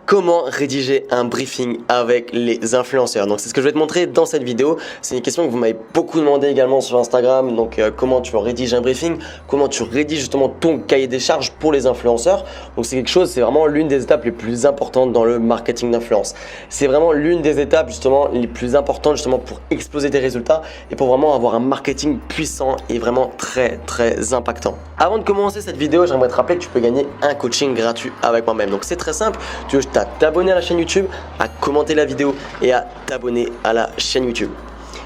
Comment rédiger un briefing avec les influenceurs? Donc c'est ce que je vais te montrer dans cette vidéo. C'est une question que vous m'avez beaucoup demandé également sur Instagram. Donc comment tu rédiges un briefing, comment tu rédiges justement ton cahier des charges pour les influenceurs. Donc c'est quelque chose, c'est vraiment l'une des étapes les plus importantes dans le marketing d'influence. C'est vraiment l'une des étapes justement les plus importantes justement pour exploser tes résultats et pour vraiment avoir un marketing puissant et vraiment très impactant. Avant de commencer cette vidéo, j'aimerais te rappeler que tu peux gagner un coaching gratuit avec moi-même. Donc c'est très simple, tu veux juste à t'abonner à la chaîne YouTube, à commenter la vidéo et à t'abonner à la chaîne YouTube.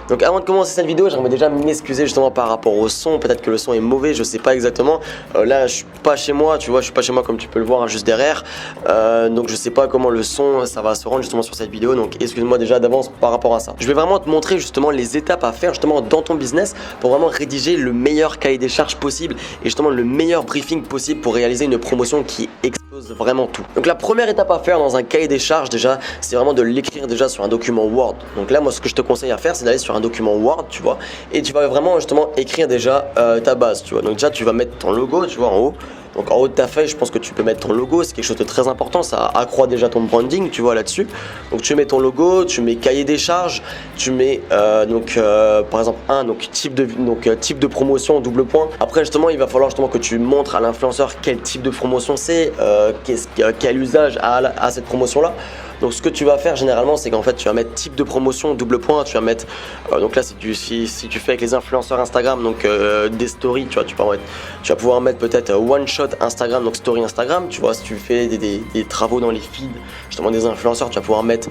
Donc avant de commencer cette vidéo, j'aimerais déjà m'excuser justement par rapport au son. Peut-être que le son est mauvais, je sais pas exactement. Là je suis pas chez moi, tu vois, je suis pas chez moi comme tu peux le voir juste derrière. Donc je sais pas comment le son ça va se rendre justement sur cette vidéo. Donc excuse-moi déjà d'avance par rapport à ça. Je vais vraiment te montrer justement les étapes à faire justement dans ton business pour vraiment rédiger le meilleur cahier des charges possible et justement le meilleur briefing possible pour réaliser une promotion qui explose vraiment tout. Donc la première étape à faire dans un cahier des charges déjà, c'est vraiment de l'écrire déjà sur un document Word. Donc là moi ce que je te conseille à faire, c'est d'aller sur un document Word, tu vois, et tu vas vraiment justement écrire déjà ta base, tu vois. Donc déjà tu vas mettre ton logo, tu vois, en haut. Donc en haut de ta feuille, je pense que tu peux mettre ton logo, c'est quelque chose de très important, ça accroît déjà ton branding, tu vois, là-dessus. Donc tu mets ton logo, tu mets cahier des charges, tu mets par exemple type de promotion, double point. Après justement, il va falloir justement que tu montres à l'influenceur quel type de promotion c'est, quel usage à cette promotion-là. Donc ce que tu vas faire généralement, c'est qu'en fait tu vas mettre type de promotion, double point, tu vas mettre donc là si tu fais avec les influenceurs Instagram, donc des stories, tu vas pouvoir mettre peut-être one shot Instagram, donc story Instagram, tu vois. Si tu fais des travaux dans les feeds justement des influenceurs, tu vas pouvoir mettre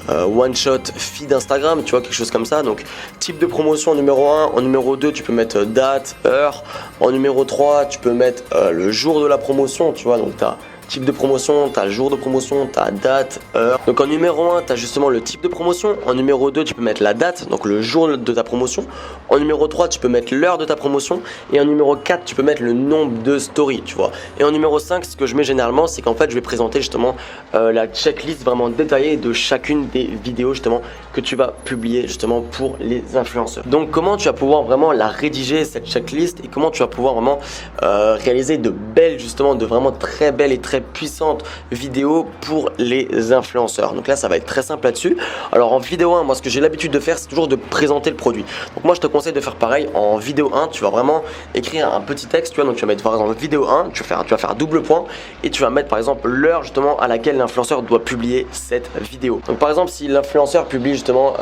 one shot feed Instagram, tu vois, quelque chose comme ça. Donc type de promotion en numéro 1, en numéro 2 tu peux mettre date, heure, en numéro 3 tu peux mettre le jour de la promotion, tu vois. Donc tu as type de promotion, tu as le jour de promotion, tu as date, heure. Donc en numéro 1, tu as justement le type de promotion. En numéro 2, tu peux mettre la date, donc le jour de ta promotion. En numéro 3, tu peux mettre l'heure de ta promotion. Et en numéro 4, tu peux mettre le nombre de stories, tu vois. Et en numéro 5, ce que je mets généralement, c'est qu'en fait, je vais présenter justement la checklist vraiment détaillée de chacune des vidéos justement que tu vas publier justement pour les influenceurs. Donc comment tu vas pouvoir vraiment la rédiger cette checklist et comment tu vas pouvoir vraiment réaliser de belles justement, de vraiment très belles et très puissante vidéo pour les influenceurs. Donc là ça va être très simple là-dessus. Alors en vidéo 1, moi ce que j'ai l'habitude de faire, c'est toujours de présenter le produit. Donc moi je te conseille de faire pareil. En vidéo 1, tu vas vraiment écrire un petit texte, tu vois. Donc tu vas mettre par exemple vidéo 1, tu vas faire double point et tu vas mettre par exemple l'heure justement à laquelle l'influenceur doit publier cette vidéo. Donc par exemple si l'influenceur publie justement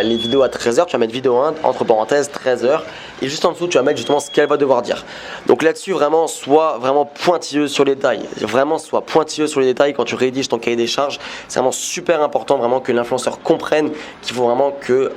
les vidéos à 13h, tu vas mettre vidéo 1 entre parenthèses 13h et juste en dessous tu vas mettre justement ce qu'elle va devoir dire. Donc là-dessus vraiment sois vraiment pointilleux sur les détails. Vraiment sois pointilleux sur les détails quand tu rédiges ton cahier des charges. C'est vraiment super important vraiment que l'influenceur comprenne qu'il faut vraiment que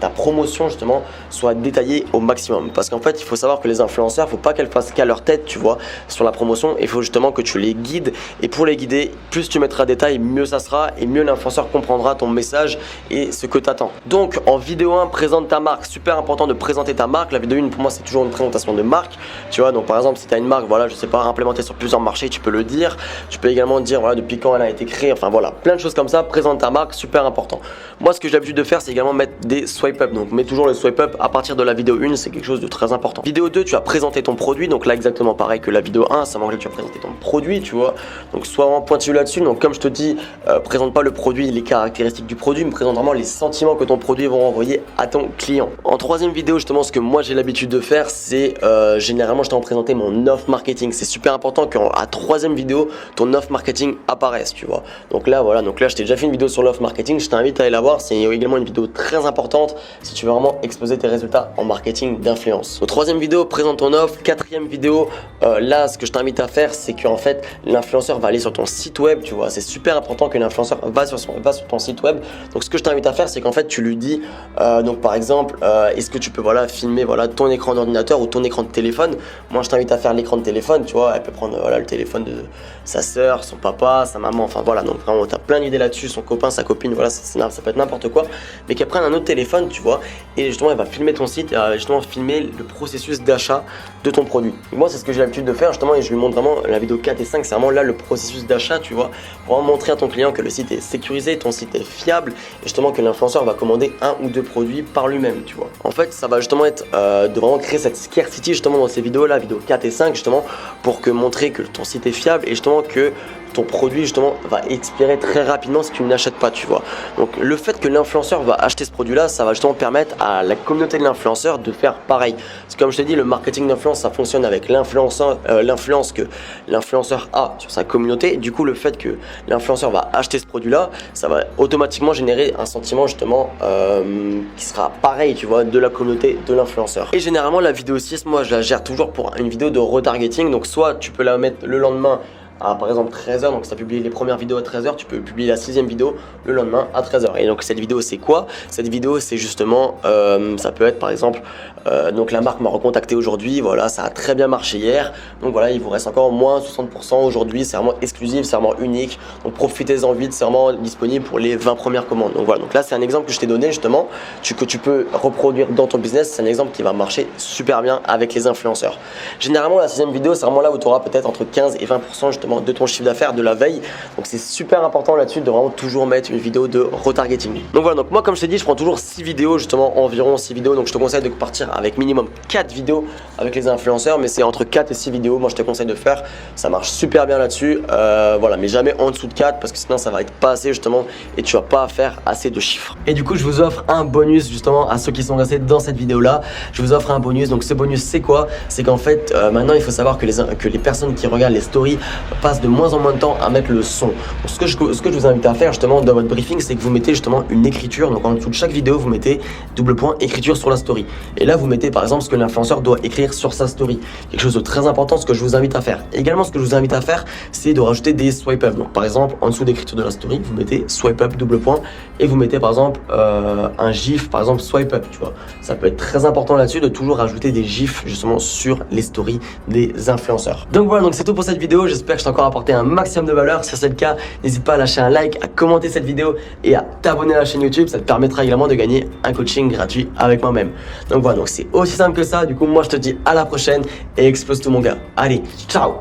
ta promotion justement soit détaillée au maximum. Parce qu'en fait il faut savoir que les influenceurs, il ne faut pas qu'elles fassent qu'à leur tête, tu vois, sur la promotion. Il faut justement que tu les guides et pour les guider, plus tu mettras de détails, mieux ça sera et mieux l'influenceur comprendra ton message et ce que tu attends. Donc en vidéo 1, présente ta marque. Super important de présenter ta marque. La vidéo 1 pour moi c'est toujours une présentation de marque, tu vois. Donc par exemple si tu as une marque, voilà, je sais pas, implémentée sur plusieurs marchés, tu peux le dire. Tu peux également dire voilà depuis quand elle a été créée, enfin voilà, plein de choses comme ça. Présente ta marque, super important. Moi ce que j'ai l'habitude de faire, c'est également mettre des swipe up. Donc mets toujours le swipe up à partir de la vidéo 1, c'est quelque chose de très important. Vidéo 2, tu vas présenter ton produit. Donc là exactement pareil que la vidéo 1, ça m'engage tu vas présenter ton produit, tu vois. Donc sois vraiment pointilleux là-dessus. Donc comme je te dis, présente pas le produit, les caractéristiques du produit, mais présente vraiment les sentiments que ton produit va envoyer à ton client. En troisième vidéo justement, ce que moi j'ai l'habitude de faire, c'est généralement je t'en présenter mon offre marketing. C'est super important qu'à troisième vidéo ton offre marketing apparaisse, tu vois. Donc là voilà, donc là je t'ai déjà fait une vidéo sur l'offre marketing, je t'invite à aller la voir. C'est également une vidéo très importante si tu veux vraiment exploser tes résultats en marketing d'influence. Donc troisième vidéo, présente ton offre. Quatrième vidéo, là ce que je t'invite à faire, c'est qu'en fait l'influenceur va aller sur ton site web, tu vois. C'est super important que l'influenceur va sur ton site web. Donc ce que je t'invite à faire, c'est qu'en fait tu lui dis donc par exemple est-ce que tu peux voilà filmer voilà ton écran d'ordinateur ou ton écran de téléphone. Moi je t'invite à faire l'écran de téléphone, tu vois. Elle peut prendre voilà le téléphone de sa soeur, son papa, sa maman, enfin voilà. Donc vraiment tu as plein d'idées là-dessus, son copain, sa copine, voilà, ça peut être n'importe quoi, mais qu'elle prenne un autre téléphone, tu vois, et justement elle va filmer ton site, et justement filmer le processus d'achat de ton produit. Et moi c'est ce que j'ai l'habitude de faire justement, et je lui montre vraiment la vidéo 4 et 5, c'est vraiment là le processus d'achat, tu vois, pour vraiment montrer à ton client que le site est sécurisé, ton site est fiable, et justement que l'influenceur va commander un ou deux produits par lui-même, tu vois. En fait ça va justement être de vraiment créer cette scarcity justement dans ces vidéos là, vidéo 4 et 5 justement, pour que montrer que ton site est fiable, fiable et justement que ton produit justement va expirer très rapidement si tu ne l'achètes pas, tu vois. Donc le fait que l'influenceur va acheter ce produit là, ça va justement permettre à la communauté de l'influenceur de faire pareil. Parce que comme je t'ai dit, le marketing d'influence, ça fonctionne avec l'influence que l'influenceur a sur sa communauté. Du coup, le fait que l'influenceur va acheter ce produit là, ça va automatiquement générer un sentiment justement qui sera pareil, tu vois, de la communauté de l'influenceur. Et généralement la vidéo 6, moi je la gère toujours pour une vidéo de retargeting. Donc soit tu peux la mettre le lendemain à par exemple 13h, donc si tu as publié les premières vidéos à 13h, tu peux publier la 6e vidéo le lendemain à 13h. Et donc cette vidéo c'est quoi? Cette vidéo c'est justement, ça peut être par exemple, donc la marque m'a recontacté aujourd'hui, voilà, ça a très bien marché hier, donc voilà, il vous reste encore moins 60% aujourd'hui, c'est vraiment exclusif, c'est vraiment unique, donc profitez-en vite, c'est vraiment disponible pour les 20 premières commandes. Donc voilà, donc là c'est un exemple que je t'ai donné justement, que tu peux reproduire dans ton business, c'est un exemple qui va marcher super bien avec les influenceurs. Généralement la 6e vidéo c'est vraiment là où tu auras peut-être entre 15 et 20% justement de ton chiffre d'affaires de la veille. Donc c'est super important là-dessus de vraiment toujours mettre une vidéo de retargeting. Donc voilà, donc moi comme je t'ai dit, je prends toujours 6 vidéos, justement environ 6 vidéos. Donc je te conseille de partir avec minimum 4 vidéos avec les influenceurs, mais c'est entre 4 et 6 vidéos, moi je te conseille de faire. Ça marche super bien là-dessus. Voilà, mais jamais en dessous de 4 parce que sinon ça va être pas assez justement et tu vas pas faire assez de chiffres. Et du coup, je vous offre un bonus justement à ceux qui sont restés dans cette vidéo là. Je vous offre un bonus. Donc ce bonus c'est quoi? C'est qu'en fait maintenant il faut savoir que les personnes qui regardent les stories passent de moins en moins de temps à mettre le son. Donc, ce que je vous invite à faire justement dans votre briefing, c'est que vous mettez justement une écriture. Donc en dessous de chaque vidéo, vous mettez double point écriture sur la story. Et là, vous mettez par exemple ce que l'influenceur doit écrire sur sa story. Quelque chose de très important, ce que je vous invite à faire. Et également, ce que je vous invite à faire, c'est de rajouter des swipe up. Donc par exemple, en dessous d'écriture de la story, vous mettez swipe up double point et vous mettez par exemple un gif, par exemple swipe up. Tu vois, ça peut être très important là-dessus de toujours rajouter des gifs justement sur les stories des influenceurs. Donc voilà, donc c'est tout pour cette vidéo. J'espère que je t'ai encore apporté un maximum de valeur. Si c'est le cas, n'hésite pas à lâcher un like, à commenter cette vidéo et à t'abonner à la chaîne YouTube. Ça te permettra également de gagner un coaching gratuit avec moi-même. Donc voilà, donc c'est aussi simple que ça. Du coup, moi je te dis à la prochaine et explose tout mon gars. Allez, ciao!